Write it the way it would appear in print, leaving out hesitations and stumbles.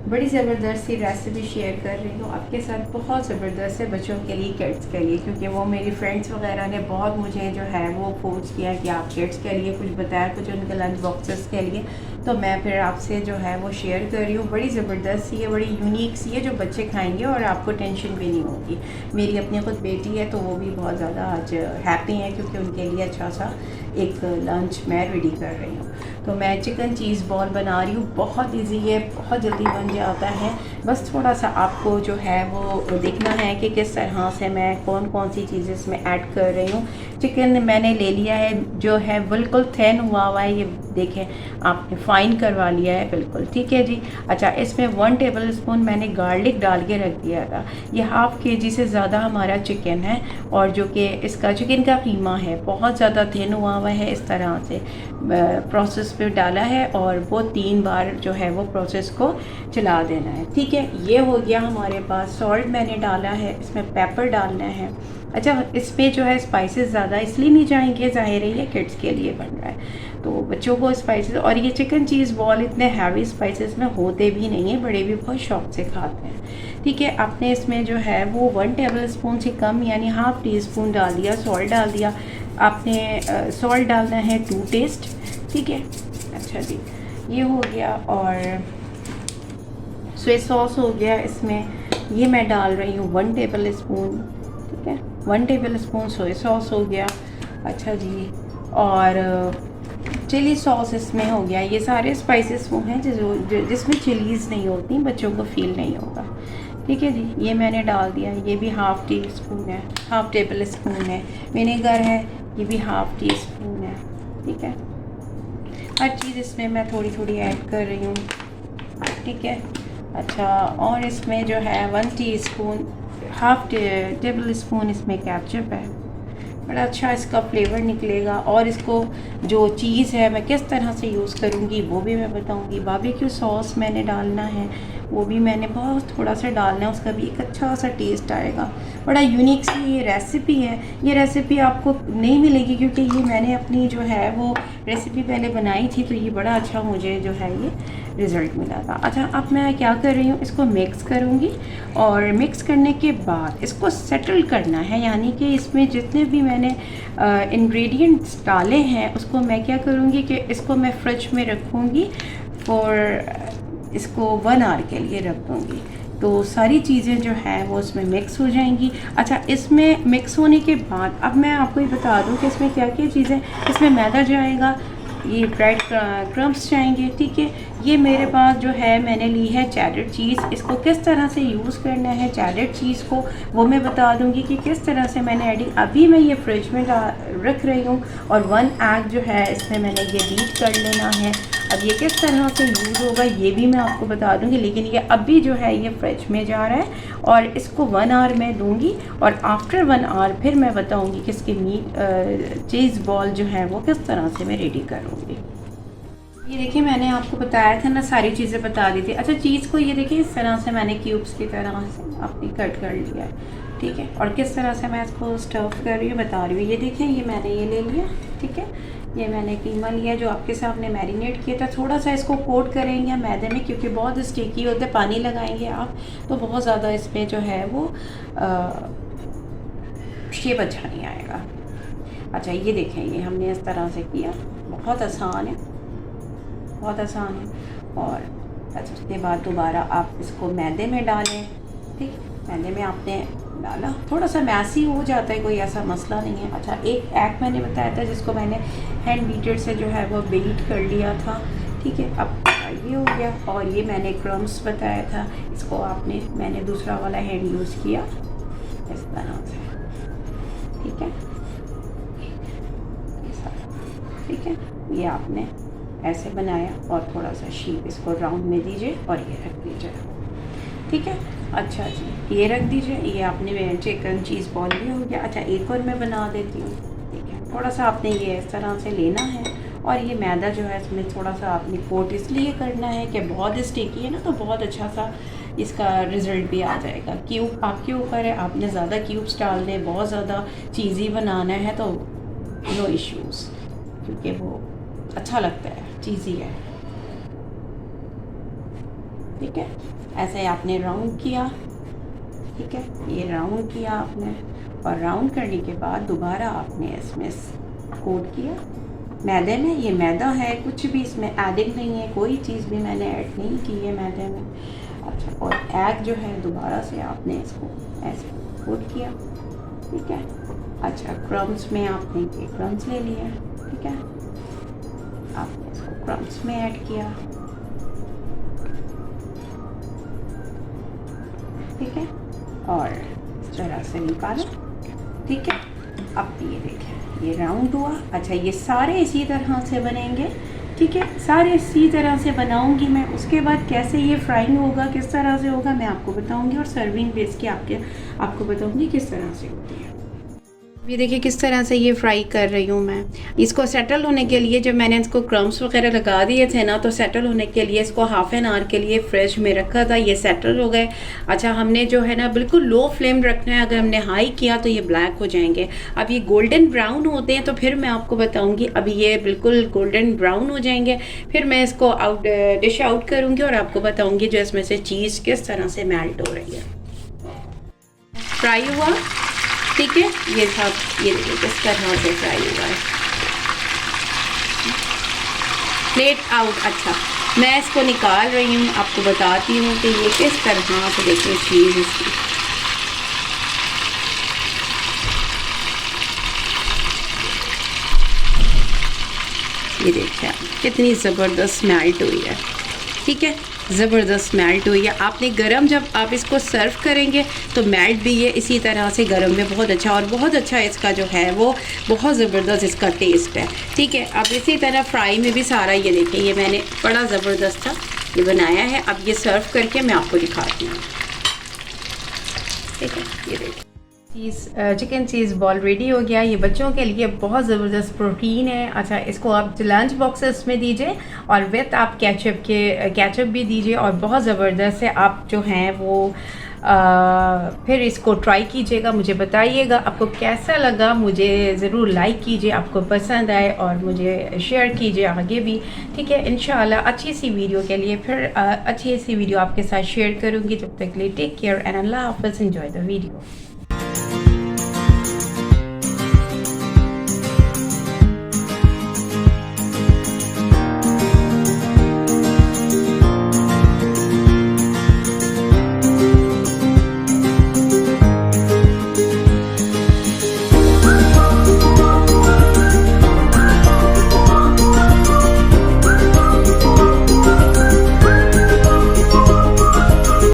बड़ी ज़बरदस्त सी recipe share कर रही हूँ आपके साथ। बहुत ज़बरदस्त है बच्चों के लिए, किड्स के लिए, क्योंकि वो मेरी फ्रेंड्स वगैरह ने बहुत मुझे जो है वो पूछ किया कि आप किड्स के लिए कुछ बताया, कुछ उनके लंच बॉक्सेस के लिए। तो मैं फिर आपसे जो है वो शेयर कर रही हूँ। बड़ी ज़बरदस्त सी है, बड़ी यूनिक सी है, जो बच्चे खाएँगे और आपको टेंशन भी नहीं होगी। मेरी अपनी खुद बेटी है तो वो भी बहुत ज़्यादा आज हैप्पी है, क्योंकि उनके लिए अच्छा सा एक लंच मैं रेडी कर रही हूँ। तो मैं चिकन चीज़ बॉल बना रही हूँ। बहुत इजी है, बहुत जल्दी बन जाता है। बस थोड़ा सा आपको जो है वो देखना है कि किस तरह से मैं कौन कौन सी चीज़ें इसमें ऐड कर रही हूँ। चिकन मैंने ले लिया है जो है बिल्कुल थिन हुआ है, ये देखें आपने फाइन करवा लिया है बिल्कुल, ठीक है जी। अच्छा, इसमें 1 टेबल स्पून मैंने गार्लिक डाल के रख दिया था। ये हाफ़ kg से ज़्यादा हमारा चिकन है, और जो कि इसका चिकन का कीमा है बहुत ज़्यादा थिन हुआ है। इस तरह से प्रोसेस पे डाला है, और वो 3 बार जो है वो प्रोसेस को चला देना है, ठीक है। ये हो गया हमारे पास। सॉल्ट मैंने डाला है, इसमें पेपर डालना है। अच्छा, इसमें जो है स्पाइसेस ज़्यादा इसलिए नहीं जाएंगे, ज़ाहिर है ये किड्स के लिए बन रहा है तो बच्चों को स्पाइसेस, और ये चिकन चीज़ बॉल इतने हैवी स्पाइसेस में होते भी नहीं हैं, बड़े भी बहुत शौक से खाते हैं, ठीक है। आपने इसमें जो है वो 1 टेबल स्पून से कम यानी हाफ़ टी स्पून डाल दिया, सॉल्ट डाल दिया। आपने सॉल्ट डालना है टू टेस्ट, ठीक है। अच्छा जी, ये हो गया। और सोया सॉस हो गया इसमें, ये मैं डाल रही हूँ 1 टेबल स्पून, ठीक है। 1 टेबल स्पून सोया सॉस हो गया। अच्छा जी, और चिली सॉस इसमें हो गया। ये सारे स्पाइसेस वो हैं जिसमें चिलीज़ नहीं होती, बच्चों को फील नहीं होगा, ठीक है जी। ये मैंने डाल दिया, ये भी हाफ़ टी स्पून है, हाफ़ टेबल स्पून है। विनेगर है, ये भी हाफ़ टी स्पून है, ठीक है। हर चीज़ इसमें मैं थोड़ी थोड़ी ऐड कर रही हूँ, ठीक है। अच्छा, और इसमें जो है 1 टीस्पून, हाफ़ टेबल स्पून इसमें केचप है। बड़ा अच्छा इसका फ्लेवर निकलेगा। और इसको जो चीज़ है मैं किस तरह से यूज़ करूँगी वो भी मैं बताऊँगी। बारबेक्यू सॉस मैंने डालना है, वो भी मैंने बहुत थोड़ा सा डालना है, उसका भी एक अच्छा सा टेस्ट आएगा। बड़ा यूनिक सी ये रेसिपी है। ये रेसिपी आपको नहीं मिलेगी, क्योंकि ये मैंने अपनी जो है वो रेसिपी पहले बनाई थी, तो ये बड़ा अच्छा मुझे जो है ये रिज़ल्ट मिला था। अच्छा, अब मैं क्या कर रही हूँ, इसको मिक्स करूँगी, और मिक्स करने के बाद इसको सेटल करना है, यानी कि इसमें जितने भी मैंने इंग्रेडिएंट्स डाले हैं उसको मैं क्या करूँगी कि इसको मैं फ्रिज में रखूँगी और इसको 1 आवर के लिए रख दूँगी, तो सारी चीज़ें जो है वो उसमें मिक्स हो जाएंगी। अच्छा, इसमें मिक्स होने के बाद अब मैं आपको ये बता दूँ कि इसमें क्या क्या चीज़ें, इसमें मैदा जाएगा, ये ब्रेड क्रम्स जाएंगे, ठीक है। ये मेरे पास जो है मैंने ली है चेडर चीज़। इसको किस तरह से यूज़ करना है चेडर चीज़ को वो मैं बता दूंगी कि किस तरह से मैंने एडिंग। अभी मैं ये फ्रिज में रख रही हूँ, और 1 एग जो है इसमें मैंने ये बीट कर लेना है। अब ये किस तरह से यूज़ होगा ये भी मैं आपको बता दूंगी, लेकिन ये अभी जो है ये फ्रिज में जा रहा है, और इसको 1 आवर मैं दूंगी, और आफ्टर 1 आवर फिर मैं बताऊंगी कि इसकी चीज़ बॉल जो है वो किस तरह से मैं रेडी करूँगी। ये देखिए, मैंने आपको बताया था ना, सारी चीज़ें बता दी थी। अच्छा, चीज़ को ये देखिए इस तरह से मैंने क्यूब्स की तरह से अपनी कट कर लिया है, ठीक है। और किस तरह से मैं इसको स्टफ कर रही हूँ बता रही हूँ। ये देखें, ये मैंने ये ले लिया, ठीक है। ये मैंने कीमा लिया जो आपके सामने मैरिनेट किया था। थोड़ा सा इसको कोट करेंगे मैदे में, क्योंकि बहुत स्टिकी होते, पानी लगाएंगे आप तो बहुत ज़्यादा इसमें जो है वो शेप अच्छा नहीं आएगा। अच्छा, ये देखें, ये हमने इस तरह से किया, बहुत आसान है, बहुत आसान है। और अच्छा, उसके बाद दोबारा आप इसको मैदे में डालें, ठीक। मैदे में आपने डाला, थोड़ा सा मैसी हो जाता है, कोई ऐसा मसला नहीं है। अच्छा, एक एग मैंने बताया था जिसको मैंने हैंड बीटर से जो है वो बीट कर लिया था, ठीक है। अब ये हो गया। और ये मैंने क्रम्स बताया था, इसको मैंने दूसरा वाला हैंड यूज़ किया इस तरह से, ठीक है, ठीक है। ये आपने ऐसे बनाया, और थोड़ा सा शीप इसको राउंड में दीजिए, और ये रख दीजिए, ठीक है। अच्छा जी, ये रख दीजिए। ये आपने चिकन चीज़ बॉल भी हो गया। अच्छा, एक और मैं बना देती हूँ, ठीक है। थोड़ा सा आपने ये इस तरह से लेना है, और ये मैदा जो है इसमें थोड़ा सा आपने कोट इसलिए करना है कि बहुत स्टिकी है ना, तो बहुत अच्छा सा इसका रिज़ल्ट भी आ जाएगा। क्यूब आपके ऊपर है, आपने ज़्यादा क्यूब्स डाल दें, बहुत ज़्यादा चीज़ी बनाना है तो नो इश्यूज़, क्योंकि वो अच्छा लगता है, चीज़ी है। ठीक है। ऐसे आपने राउंड किया, ठीक है, ये राउंड किया आपने, और राउंड करने के बाद दोबारा आपने इसमें कोट किया मैदे में। ये मैदा है, कुछ भी इसमें एडिंग नहीं है, कोई चीज़ भी मैंने ऐड नहीं की है मैदे में। अच्छा, और एग जो है दोबारा से आपने इसको ऐसे कोट किया, ठीक है। अच्छा, क्रम्स में आपने ये क्रम्स ले लिया, ठीक है, आपने इसको क्रम्स में ऐड किया, ठीक है, और इस तरह से निकालो, ठीक है। अब ये देखें, ये राउंड हुआ। अच्छा, ये सारे इसी तरह से बनेंगे, ठीक है, सारे इसी तरह से बनाऊंगी मैं। उसके बाद कैसे ये फ्राइंग होगा, किस तरह से होगा, मैं आपको बताऊंगी, और सर्विंग बेस की आपको बताऊंगी किस तरह से होती है। ये देखिए किस तरह से ये फ्राई कर रही हूँ मैं। इसको सेटल होने के लिए जब मैंने इसको क्रम्स वगैरह लगा दिए थे ना, तो सेटल होने के लिए इसको हाफ़ एन आवर के लिए फ्रिज में रखा था, ये सेटल हो गए। अच्छा, हमने जो है ना बिल्कुल लो फ्लेम रखना है, अगर हमने हाई किया तो ये ब्लैक हो जाएंगे। अब ये गोल्डन ब्राउन होते हैं तो फिर मैं आपको बताऊँगी। अभी ये बिल्कुल गोल्डन ब्राउन हो जाएंगे, फिर मैं इसको डिश आउट करूँगी और आपको बताऊँगी जो इसमें से चीज़ किस तरह से मेल्ट हो रही है। फ्राई हुआ, ठीक है, ये सब ये देखिए किस तरह से फ्राई हुआ है। Plate out. अच्छा, मैं इसको निकाल रही हूँ, आपको बताती हूँ कि ये किस तरह से देखिए चीज़ इसकी। ये देखिए कितनी ज़बरदस्त मेल्ट हुई है, ठीक है, ज़बरदस्त मेल्ट हुई है। आपने गरम जब आप इसको सर्व करेंगे तो मेल्ट भी ये इसी तरह से गरम में बहुत अच्छा, और बहुत अच्छा इसका जो है वो बहुत ज़बरदस्त इसका टेस्ट है, ठीक है। अब इसी तरह फ्राई में भी सारा ये देखिए, ये मैंने बड़ा ज़बरदस्त था ये बनाया है। अब ये सर्व करके मैं आपको दिखाती हूँ, ठीक है। ये देखिए चिकन चीज़ बॉल रेडी हो गया। ये बच्चों के लिए बहुत ज़बरदस्त प्रोटीन है। अच्छा, इसको आप लंच बॉक्सेस में दीजिए और विथ आप केचप भी दीजिए, और बहुत ज़बरदस्त है। आप जो हैं वो फिर इसको ट्राई कीजिएगा, मुझे बताइएगा आपको कैसा लगा। मुझे ज़रूर लाइक कीजिए आपको पसंद आए, और मुझे शेयर कीजिए आगे भी, ठीक है। इंशाल्लाह अच्छी सी वीडियो के लिए फिर अच्छी सी वीडियो आपके साथ शेयर करूँगी। जब तक के लिए टेक केयर एंड अल्लाह हाफ़िज़। Enjoy the video.